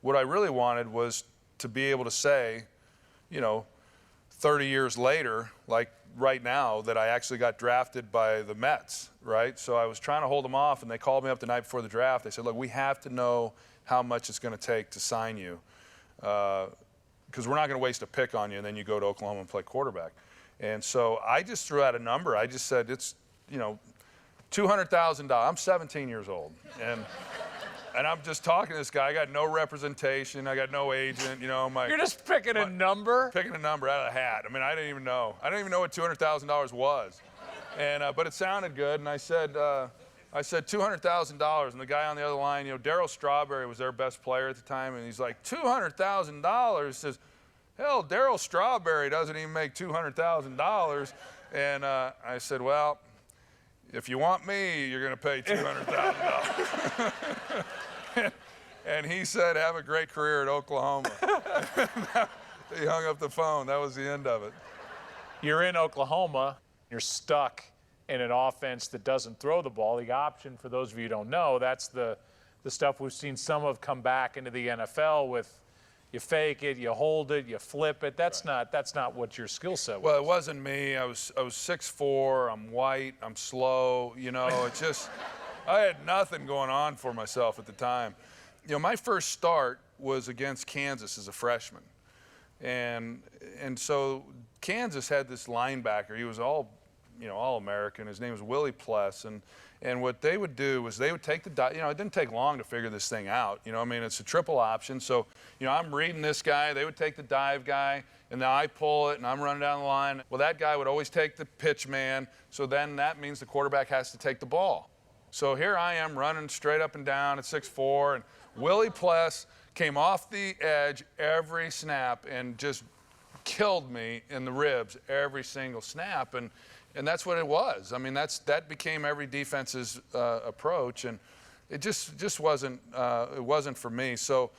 what I really wanted was to be able to say, 30 years later, like right now, that I actually got drafted by the Mets, right? So I was trying to hold them off, and they called me up the night before the draft. They said, look, we have to know how much it's going to take to sign you, because we're not going to waste a pick on you, and then you go to Oklahoma and play quarterback. And so I just threw out a number. I just said, it's, $200,000. I'm 17 years old. And I'm just talking to this guy. I got no representation. I got no agent. You're just picking a number? Picking a number out of the hat. I mean, I didn't even know. I didn't even know what $200,000 was. But it sounded good. And I said $200,000. And the guy on the other line, Darryl Strawberry was their best player at the time. And he's like, $200,000? He says, hell, Darryl Strawberry doesn't even make $200,000. And I said, well, if you want me, you're going to pay $200,000. And he said, have a great career at Oklahoma. He hung up the phone. That was the end of it. You're in Oklahoma. You're stuck in an offense that doesn't throw the ball. The option, for those of you who don't know, that's the stuff we've seen some of come back into the NFL with. You fake it, you hold it, you flip it. That's not what your skill set was. Well, it wasn't me. I was 6'4", I'm white, I'm slow, it's just, I had nothing going on for myself at the time. My first start was against Kansas as a freshman. And so Kansas had this linebacker. He was all-American. His name was Willie Pless. And what they would do was they would take the dive. It didn't take long to figure this thing out. It's a triple option. So, I'm reading this guy. They would take the dive guy, and then I pull it, and I'm running down the line. Well, that guy would always take the pitch man. So then that means the quarterback has to take the ball. So here I am running straight up and down at 6'4", and Willie Pless came off the edge every snap and just killed me in the ribs every single snap. And that's what it was. I mean, that became every defense's approach, and it just wasn't it wasn't for me. So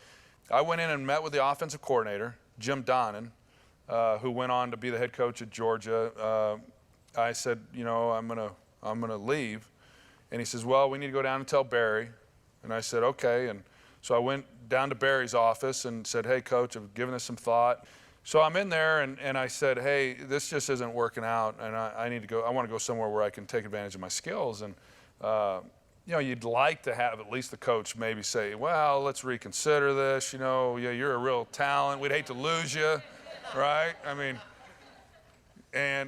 I went in and met with the offensive coordinator, Jim Donnan, who went on to be the head coach at Georgia. I said, I'm gonna leave, and he says, well, we need to go down and tell Barry. And I said, okay. And so I went down to Barry's office and said, hey, Coach, I've given this some thought. So I'm in there, and I said, hey, this just isn't working out, and I need to go. I want to go somewhere where I can take advantage of my skills. And, you'd like to have at least the coach maybe say, well, let's reconsider this. Yeah, you're a real talent. We'd hate to lose you, right? I mean,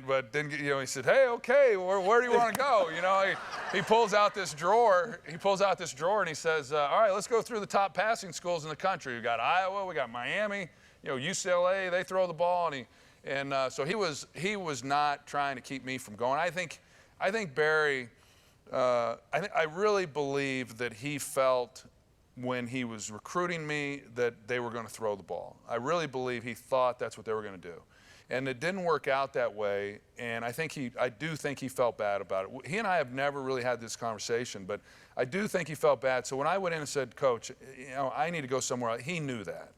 but then, he said, hey, okay, where do you want to go? He pulls out this drawer. And he says, all right, let's go through the top passing schools in the country. We got Iowa, we got Miami. UCLA, they throw the ball, and so he was not trying to keep me from going. I think Barry, I really believe that he felt when he was recruiting me that they were going to throw the ball. I really believe he thought that's what they were going to do, and it didn't work out that way. And I do think he felt bad about it. He and I have never really had this conversation, but I do think he felt bad. So when I went in and said, Coach, I need to go somewhere else, he knew that.